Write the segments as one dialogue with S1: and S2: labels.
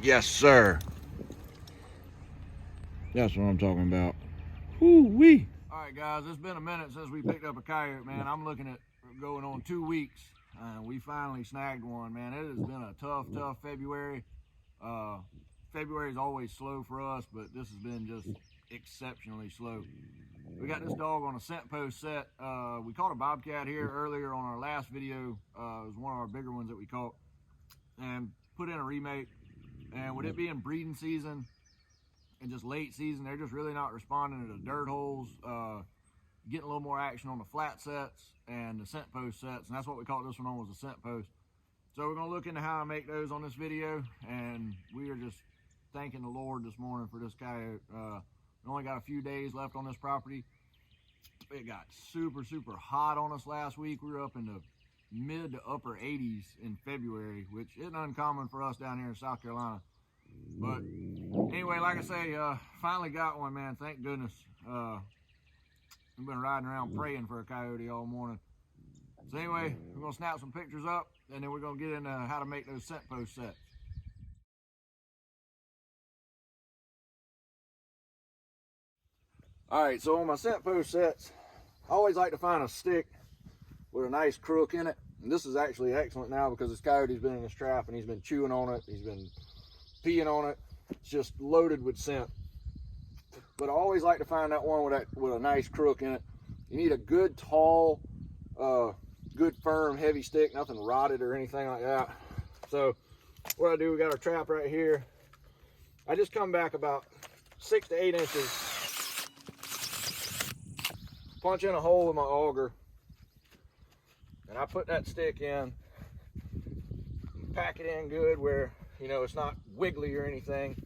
S1: Yes, sir. That's what I'm talking about. Woo-wee. All right, guys, it's been a minute since we picked up a coyote, man. I'm looking at going on 2 weeks. We finally snagged one, man. It has been a tough February. February is always slow for us, but this has been just exceptionally slow. We got this dog on a scent post set. We caught a bobcat here earlier on our last video. It was one of our bigger ones that we caught, and put in a remake. And with it being breeding season and just late season, they're just really not responding to the dirt holes, getting a little more action on the flat sets and the scent post sets, and that's what we caught this one on, was a scent post. So we're going to look into how to make those on this video, and we are just thanking the Lord this morning for this coyote. We only got a few days left on this property. It got super hot on us last week. We were up in the mid to upper 80s in February, which isn't uncommon for us down here in South Carolina. But anyway, like I say, finally got one, man. Thank goodness. We've been riding around praying for a coyote all morning. So anyway, we're gonna snap some pictures up, and then we're gonna get into how to make those scent post sets. All right, so on my scent post sets, I always like to find a stick with a nice crook in it. And this is actually excellent now because this coyote's been in this trap and he's been chewing on it. He's been peeing on it. It's just loaded with scent. But I always like to find that one with a nice crook in it. You need a good, tall, good, firm, heavy stick, nothing rotted or anything like that. So what I do, we got our trap right here. I just come back about 6 to 8 inches, punch in a hole with my auger, and I put that stick in, pack it in good where, you know, it's not wiggly or anything.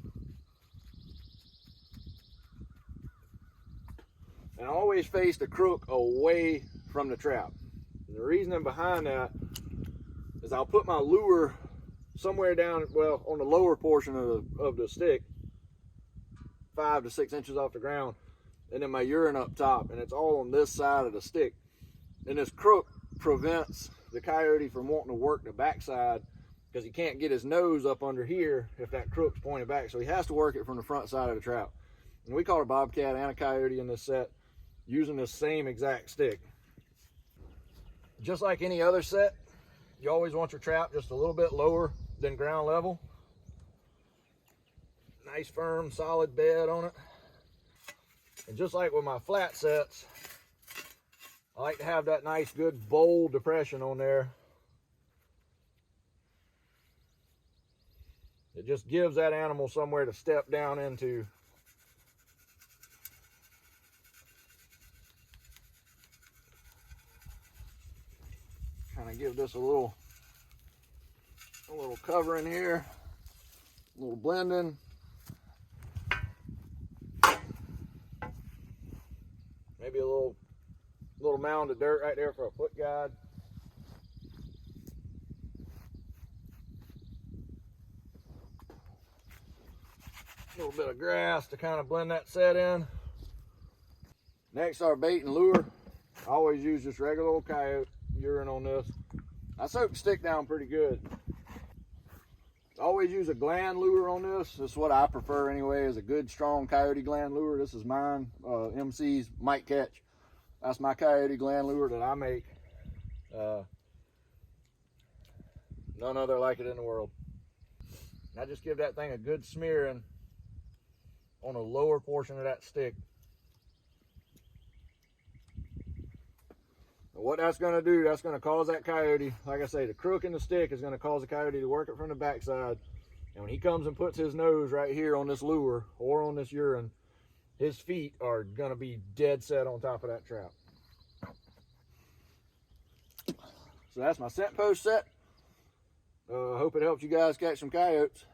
S1: And I always face the crook away from the trap. And the reasoning behind that is I'll put my lure somewhere down, well, on the lower portion of the stick, 5 to 6 inches off the ground, and then my urine up top, and it's all on this side of the stick. And this crook prevents the coyote from wanting to work the backside because he can't get his nose up under here if that crook's pointed back. So he has to work it from the front side of the trap. And we caught a bobcat and a coyote in this set using this same exact stick. Just like any other set, you always want your trap just a little bit lower than ground level. Nice firm solid bed on it. And just like with my flat sets, I like to have that nice good bold depression on there. It just gives that animal somewhere to step down into. Kind of give this a little covering here, a little blending. Maybe a little mound of dirt right there for a foot guide. A little bit of grass to kind of blend that set in. Next, our bait and lure. I always use just regular old coyote urine on this. I soak the stick down pretty good. I always use a gland lure on this. This is what I prefer anyway, is a good strong coyote gland lure. This is mine, MC's Might Catch. That's my coyote gland lure that I make. None other like it in the world. And I just give that thing a good smearing on the lower portion of that stick. And what that's going to do, that's going to cause that coyote, like I say, the crook in the stick is going to cause the coyote to work it from the backside. And when he comes and puts his nose right here on this lure or on this urine, his feet are going to be dead set on top of that trap. So that's my scent post set. I hope it helps you guys catch some coyotes.